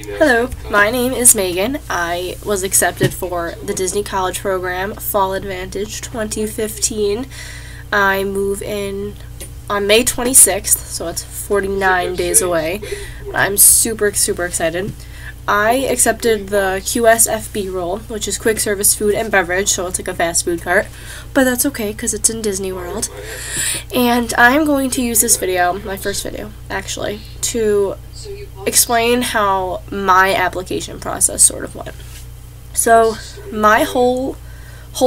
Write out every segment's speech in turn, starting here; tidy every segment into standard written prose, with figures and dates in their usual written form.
Hello, my name is Megan. I was accepted for the Disney College Program, Fall Advantage 2015. I move in on May 26th, so it's 49 days away. I'm super excited. I accepted the QSFB role, which is Quick Service Food and Beverage, so it's like a fast food cart. But that's okay, because it's in Disney World. And I'm going to use this video, my first video, actually, to explain how my application process sort of went. So, my whole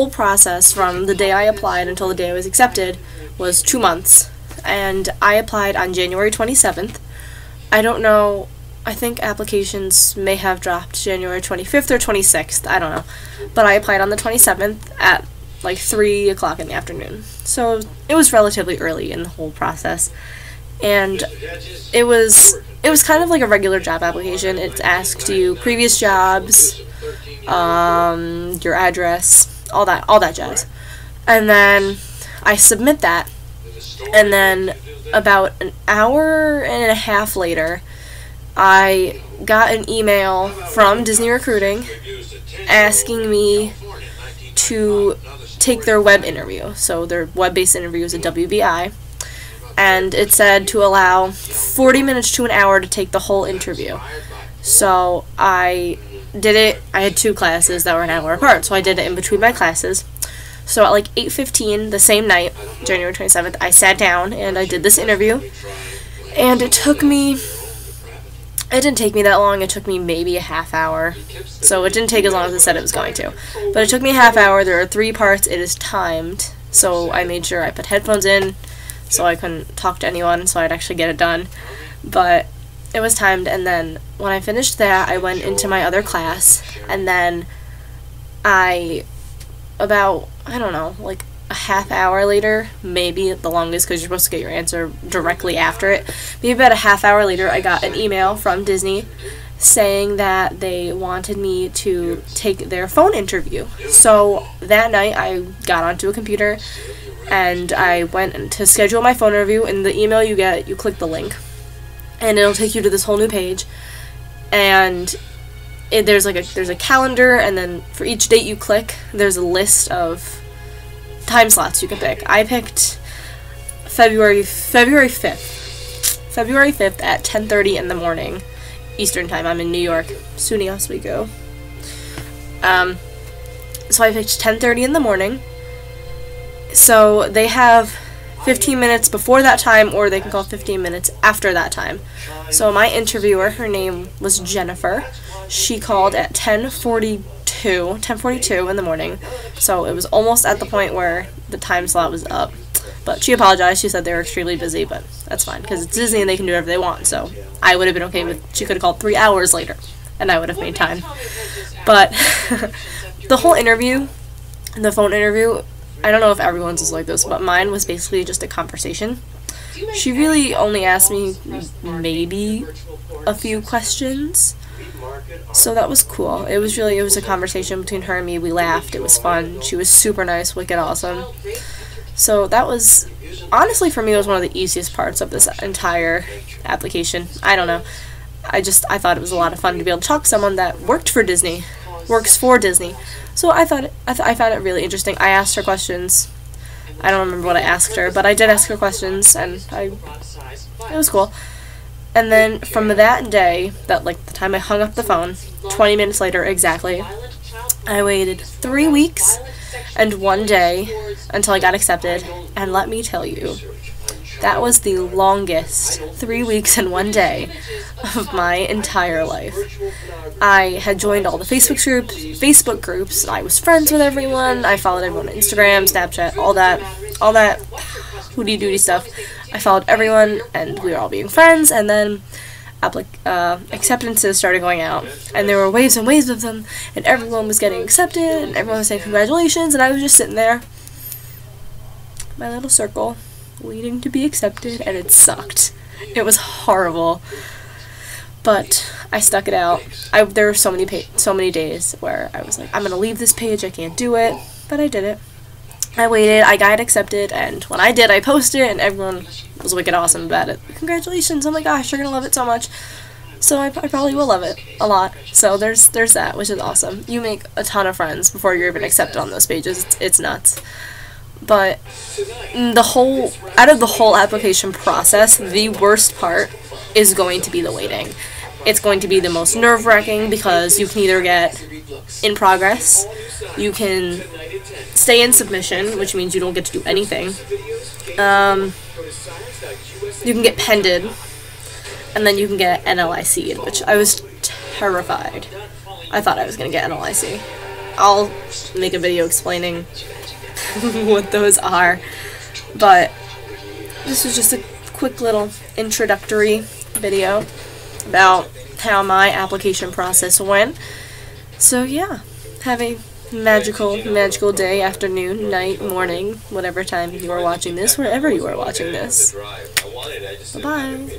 process from the day I applied until the day I was accepted was 2 months. And I applied on January 27th. I don't know, I think applications may have dropped January 25th or 26th, I don't know. But I applied on the 27th at like 3 o'clock in the afternoon. So it was relatively early in the whole process. And it was kind of like a regular job application. It asked you previous jobs, your address, all that jazz. And then I submit that, and then about an hour and a half later, I got an email from Disney Recruiting asking me to take their web interview. So their web-based interview is a WBI. And it said to allow 40 minutes to an hour to take the whole interview. So I did it. I had 2 classes that were an hour apart, so I did it in between my classes. So at like 8:15 the same night, January 27th, I sat down and I did this interview. And it didn't take me that long. It took me maybe a half hour. So it didn't take as long as it said it was going to. But it took me a half hour. There are 3 parts. It is timed. So I made sure I put headphones in so I couldn't talk to anyone, so I'd actually get it done. But it was timed, and then when I finished that, I went into my other class, and then about, I don't know, like a half hour later, maybe the longest because you're supposed to get your answer directly after it, maybe about a half hour later, I got an email from Disney saying that they wanted me to take their phone interview. So that night, I got onto a computer, and I went to schedule my phone interview. In the email you get, you click the link, and it'll take you to this whole new page, and there's a calendar, and then for each date you click, there's a list of time slots you can pick. I picked February 5th at 10:30 in the morning Eastern time. I'm in New York. Soon as we go. So I picked 10:30 in the morning. So they have 15 minutes before that time, or they can call 15 minutes after that time. So my interviewer, her name was Jennifer. She called at 10:42 in the morning. So it was almost at the point where the time slot was up. But she apologized. She said they were extremely busy, but that's fine because it's Disney and they can do whatever they want. So I would have been okay with, she could have called 3 hours later and I would have made time. But the whole interview, the phone interview, I don't know if everyone's is like this, but mine was basically just a conversation. She really only asked me maybe a few questions, so that was cool. It was a conversation between her and me. We laughed. It was fun. She was super nice, wicked awesome. So that was, honestly for me, it was one of the easiest parts of this entire application. I don't know. I thought it was a lot of fun to be able to talk to someone that works for Disney. So I found it really interesting. I asked her questions. I don't remember what I asked her, but I did ask her questions, and it was cool. And then from that day, the time I hung up the phone, 20 minutes later exactly, I waited 3 weeks and 1 day until I got accepted, and let me tell you, that was the longest 3 weeks and 1 day of my entire life. I had joined all the Facebook groups. I was friends with everyone. I followed everyone on Instagram, Snapchat, all that hooty-doody stuff. I followed everyone, and we were all being friends, and then acceptances started going out, and there were waves and waves of them, and everyone was getting accepted, and everyone was saying congratulations, and I was just sitting there, my little circle, waiting to be accepted, and it sucked. It was horrible. But I stuck it out. There were so many days where I was like, I'm gonna leave this page, I can't do it, but I did it. I waited, I got accepted, and when I did, I posted it, and everyone was wicked awesome about it. Congratulations, oh my gosh, you're gonna love it so much. So I probably will love it a lot. So there's that, which is awesome. You make a ton of friends before you're even accepted on those pages. It's nuts. But out of the whole application process, the worst part is going to be the waiting. It's going to be the most nerve-wracking because you can either get in progress, you can stay in submission, which means you don't get to do anything. You can get pended, and then you can get NLIC'd, which I was terrified. I thought I was going to get NLIC. I'll make a video explaining what those are, but this was just a quick little introductory video about how my application process went. So yeah, have a magical day, afternoon, night, morning, whatever time you are watching this, wherever you are watching this. Bye-bye.